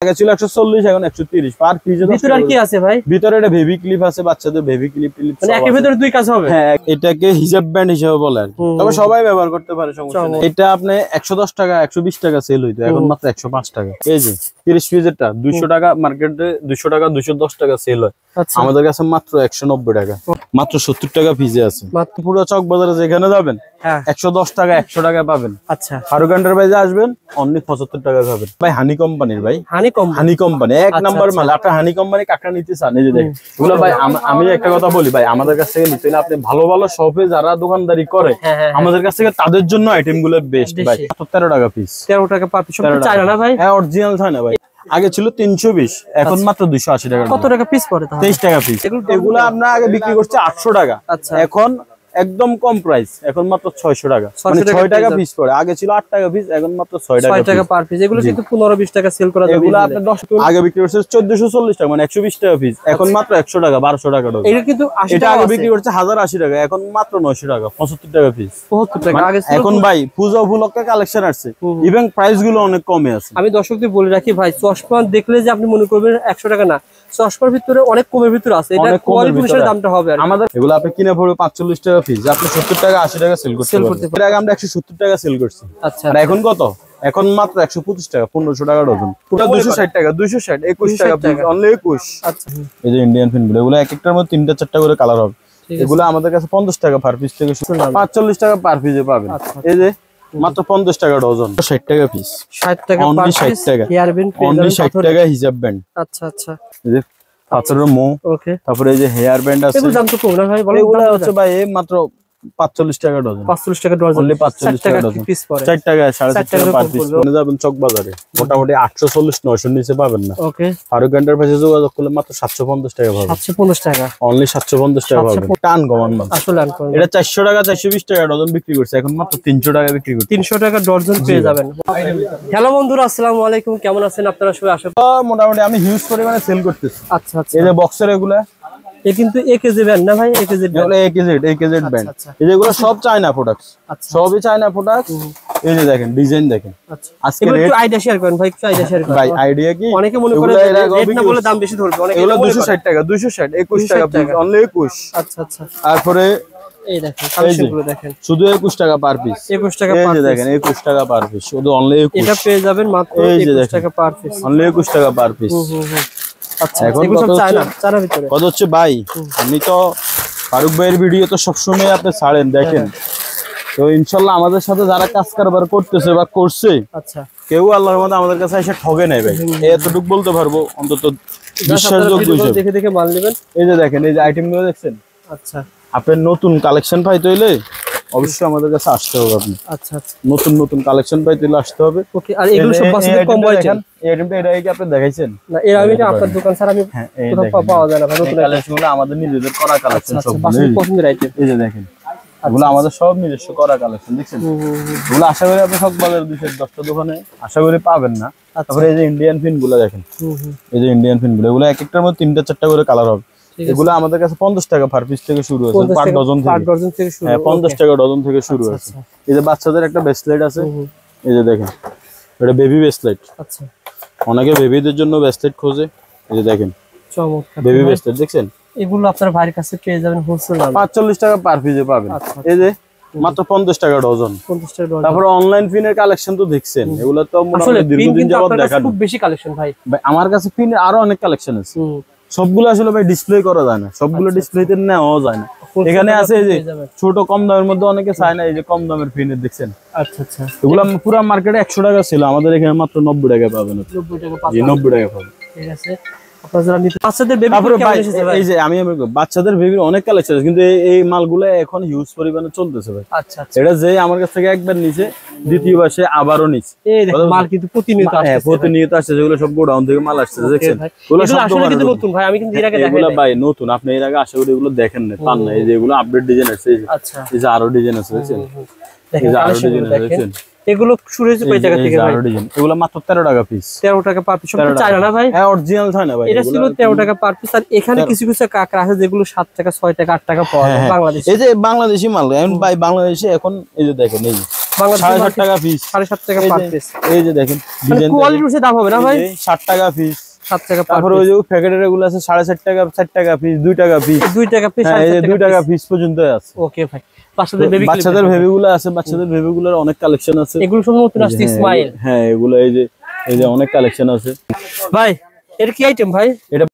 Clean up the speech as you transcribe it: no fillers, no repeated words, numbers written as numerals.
আগে ছিল 140 এখন 130 পার পিস। ভিতরে আর কি আছে ভাই? ভিতরে এটা বেবি ক্লিপ আছে, বাচ্চাদের বেবি ক্লিপ মানে এর ভিতরে দুই কাজ হবে। হ্যাঁ, এটাকে হিজাব ব্যান্ড হিসেবে বলে আর কি, তবে সবাই ব্যবহার করতে পারে, সমস্যা নেই। এটা আপনি 110 টাকা 120 টাকা সেল হইতো, এখন মাত্র 105 টাকা। এই যে 30 পিসেরটা 200 টাকা, মার্কেটে 200 টাকা 210 টাকা সেল হয়, আমাদের কাছে মাত্র 190 টাকা, মাত্র 70 টাকা পিসে আছে। পুরো চক বাজারে যেখানে যাবেন 110 টাকা 100 টাকা পাবেন। আচ্ছা, ফারুক এন্টারপ্রাইজে আসবেন অনলি 75 টাকা পাবেন ভাই। হানি কোম্পানির ভাই, হানি কোম্পানি এক নাম্বার মাল। আপনি হানি কোম্পানি কাকা নিতে চান, এই যে দেখেন এগুলো ভাই। আমি একটা কথা বলি ভাই, আমাদের কাছ থেকে নিতে হলে আপনি ভালো ভালো শপে যারা দোকানদারি করে আমাদের কাছ থেকে, তাদের জন্য আইটেম গুলো বেস্ট ভাই। 13 টাকা পিস, 13 টাকা পার পিস। চায়না না ভাই? হ্যাঁ, অরিজিনাল চায়না ভাই। আগে ছিল 320, এখন মাত্র 280 টাকা। কত টাকা পিস পড়ে তাহলে? 23 টাকা পিস। এগুলো আমরা আগে বিক্রি করছি 800 টাকা, এখন একদম কম প্রাইস, এখন মাত্র 600 টাকা, মানে 6 টাকা পিস পড়ে। আগে ছিল 8 টাকা পিস, এখন মাত্র 6 টাকা পার পিস। এগুলো কিন্তু 15-20 টাকা সেল করা যাবে। এগুলো আপনি 10 আগে বিক্রি করছে 1440 টাকা, মানে 120 টাকা পিস, এখন মাত্র 100 টাকা 1200 টাকা ডজন। এটা কিন্তু 80 টাকা আগে বিক্রি করছে 1080 টাকা, এখন মাত্র 900 টাকা 75 টাকা পিস। 75 টাকা আগে ছিল। এখন ভাই পূজা উপলক্ষে কালেকশন আসছে, ইভেন প্রাইস গুলো অনেক কমে আছে। আমি দর্শকদের বলে রাখি ভাই, চশমা দেখলে যে আপনি মনে করবেন 100 টাকা না, চশমার ভিতরে অনেক কমের ভিতরে আছে। এটা কোয়ালিটি অনুসারে দামটা হবে। আর আমাদের এগুলো আপনি কিনে পড়বে 45 টাকা পিস, আপনি 70 টাকা 80 টাকা সেল করতে পারবেন। আগে আমরা 170 টাকা সেল করছি। আচ্ছা, আর এখন কত? এখন মাত্র 125 টাকা, 1500 টাকা ডজন। পুরো 260 টাকা, 260 21 টাকা পিস, অনলি 21। আচ্ছা, এই যে ইন্ডিয়ান ফিন গুলো, এগুলো এক একটার মধ্যে 3টা 4টা করে কালার হবে। এগুলো আমাদের কাছে 50 টাকা পার পিস থেকে শুরু, 45 টাকা পার পিসে পাবেন। এই যে মাত্র 50 টাকা ডজন, 60 টাকা পিস, 60 টাকা পার পিস। 60 টাকা হেয়ার ব্যান্ড, অনলি 60 টাকা হিজাব ব্যান্ড। আচ্ছা আচ্ছা, এই যে পাথরের মো, ওকে। তারপরে এই যে হেয়ার ব্যান্ড আছে। এগুলো দাম তো কম না ভাই? বলেন। এগুলো হচ্ছে ভাই মাত্র 45 টাকা ডজন, 45 টাকা ডজন, অনলি 45 টাকা ডজন পিস পড়ে। 4 টাকা 4.5 টাকা পার পিস। মানে যাবেন চক বাজারে মোটামুটি 840 900 নিচে পাবেন না। ওকে। ফারুক এন্টারপ্রাইজে যোগাযোগ করলে মাত্র 750 টাকা পাবেন। 750 টাকা, অনলি 750 টাকা পাবেন। টান কমান মাল, আসলে আনকমন। এটা 400 টাকা 420 টাকা ডজন বিক্রি করছে, এখন মাত্র 300 টাকা বিক্রি করছে। 300 টাকা ডজন পেয়ে যাবেন। হ্যালো বন্ধুরা, আসসালামু আলাইকুম, কেমন আছেন আপনারা সবাই? আশা করি মোটামুটি আমি হিউজ পরিমাণে সেল করতেছি। আচ্ছা আচ্ছা, এই যে বক্সের এগুলা, এ কিন্তু একেজি ব্যান্ড না ভাই? AKG band, AKZ band. এই যেগুলো সব চায়না প্রোডাক্টস, সবই চায়না প্রোডাক্টস। এই যে দেখেন ডিজাইন দেখেন। আচ্ছা, আজকে একটু আইডিয়া শেয়ার করেন ভাই, একটু আইডিয়া শেয়ার করেন ভাই। আইডিয়া কি? অনেকে মনে করে রেট না বলে দাম বেশি ধরবে, অনেকে এগুলো 260 টাকা, 260 21 টাকা পিস, অনলি 21। আচ্ছা আচ্ছা, তারপরে এই দেখেন কালেকশনগুলো দেখেন, শুধু 21 টাকা পার পিস, 21 টাকা এই পার যে পিস। দেখেন 21 টাকা পার পিস, শুধু অনলি 21। এটা পেয়ে যাবেন মাত্র 21 টাকা পার পিস, অনলি 21 টাকা পার পিস। আচ্ছা, এগুলো সব চায়না ভিতরে। কত হচ্ছে ভাই? আপনি তো ফারুক ভাইয়ের ভিডিও তো সবসময় আপনি ছাড়েন, দেখেন তো ইনশাআল্লাহ আমাদের সাথে যারা কাজ কারবার করতেছে বা করছে, আচ্ছা, কেউ আল্লাহর মধ্যে আমাদের কাছে এসে ঠগে নাই ভাই, এতটুকু বলতে পারবো অন্তত বিশ্বাসযোগ্য হিসেবে। দেখে দেখে মাল নেবেন। এই যে দেখেন, এই যে আইটেমগুলো দেখছেন। আচ্ছা, আপনার নতুন কালেকশন পাইতে হইলে অবশ্যই আমাদের কাছে আসতে হবে। আপনি আচ্ছা আচ্ছা, নতুন নতুন কালেকশন পাইতে হলে আসতে হবে। ওকে। আর এগুলো সব বাচ্চাদের কম বয়সের। এই আইটেমটা এটা কি আপনি দেখাইছেন না? এর আমি আপনার দোকান স্যার আমি কোথাও পাওয়া যায় না ভাই। নতুন কালেকশনগুলো আমাদের নিজেদের করা কালেকশন সব। বাচ্চাদের পছন্দের আইটেম। এই যে দেখেন, এগুলো আমাদের সব নিজস্ব করা কালেকশন, দেখছেন? এগুলো আশা করি আপনি সব বাজারে 210টা দোকানে আশা করি পাবেন না। তারপরে এই যে ইন্ডিয়ান ফিন গুলো দেখেন, এই যে ইন্ডিয়ান ফিন গুলো, এগুলো এক একটার মধ্যে 3টা 4টা করে কালার হবে। এগুলো আমাদের কাছে 50 টাকা পার পিস থেকে শুরু আছে, পার ডজন থেকে শুরু। হ্যাঁ, 50 টাকা ডজন থেকে শুরু আছে। এই যে বাচ্চাদের একটা ব্রেসলেট আছে, এই যে দেখেন, এটা বেবি ব্রেসলেট। আচ্ছা, অনেকে বেবিদের জন্য ব্রেসলেট খোঁজে। এই যে দেখেন চমৎকার বেবি ব্রেসলেট, দেখছেন? এগুলো আপনার ভাইয়ের কাছে পেয়ে যাবেন হোলসেল দামে, 45 টাকা পার পিসে পাবেন। এই যে মাত্র 50 টাকা ডজন, 50 টাকা ডজন। তারপর অনলাইন ফিনের কালেকশন তো দেখছেন, এগুলো তো মোটামুটি দীর্ঘদিন যাবত দেখানো। খুব বেশি কালেকশন ভাই আমার কাছে ফিন আরো অনেক কালেকশন আছে, সবগুলো আসলে ভাই ডিসপ্লে করা যায় না, সবগুলো ডিসপ্লেতে নেওয়া যায় না। এখানে আছে এই যে ছোট কম দামের মধ্যে অনেকে চায় না, এই যে কম দামের ফিনের দেখছেন। আচ্ছা আচ্ছা, এগুলো পুরো মার্কেটে 100 টাকা ছিল, আমাদের এখানে মাত্র 90 টাকা পাবেন। 90 টাকা পাবেন, 90 টাকা পাবেন। ঠিক আছে। বাচ্চাদের বেবির অনেক কালেকশন আছে, কিন্তু এই মালগুলো এখন হিউজ পরিমাণে চলতেছে ভাই। আচ্ছা, এটা যে আমার কাছ থেকে একবার নিচে, দ্বিতীয়বার সে আবারও নিচে। মাল কিন্তু প্রতিনিয়ত আসছে, যেগুলো সব গোডাউন থেকে মাল আসছে, দেখছেন? নতুন ভাই, আমি কিন্তু এর আগে দেখাই নাই ভাই, নতুন। আপনি এর আগে আশা করি এগুলো দেখেন না, পান না। এই যে এগুলো আপডেট ডিজাইন আছে, এই যে আরো ডিজাইন আছে, দেখছেন? এই যে আরো ডিজাইন আছে, দেখছেন? এগুলো শুরু হয়েছে কয় টাকা থেকে ভাই? এগুলো মাত্র 13 টাকা পিস, 13 টাকা পার পিস। সব চায়না না ভাই? হ্যাঁ, অরিজিনাল চায়না ভাই। এটা ছিল 13 টাকা পার পিস। আর এখানে কিছু কিছু কাঁকড়া আছে যেগুলো 7 টাকা 6 টাকা 8 টাকা পাওয়া যায় বাংলাদেশে। এই যে বাংলাদেশি মাল, এখন ভাই বাংলাদেশে এখন এই যে দেখেন, এই যে বাংলাদেশ 7.5 টাকা পিস, 7.5 টাকা পার পিস। এই যে দেখেন ডিজাইন কোয়ালিটি অনুসারে দাম হবে না ভাই? 7 টাকা পিস, 7 টাকা পার তারপর ওই যে প্যাকেটের এগুলো আছে 4.5 টাকা, 4 টাকা পিস, 2 টাকা পিস, 2 টাকা পিস, এই যে 2 টাকা পিস পর্যন্ত আছে। ওকে ভাই, বাচ্চাদের বেবি বাচ্চাদের বেবিগুলো আছে, বাচ্চাদের বেবিগুলোর অনেক কালেকশন আছে। এগুলো সব নতুন আসছে স্মাইল। হ্যাঁ এগুলো এই যে অনেক কালেকশন আছে ভাই এটা কি আইটেম ভাই? এটা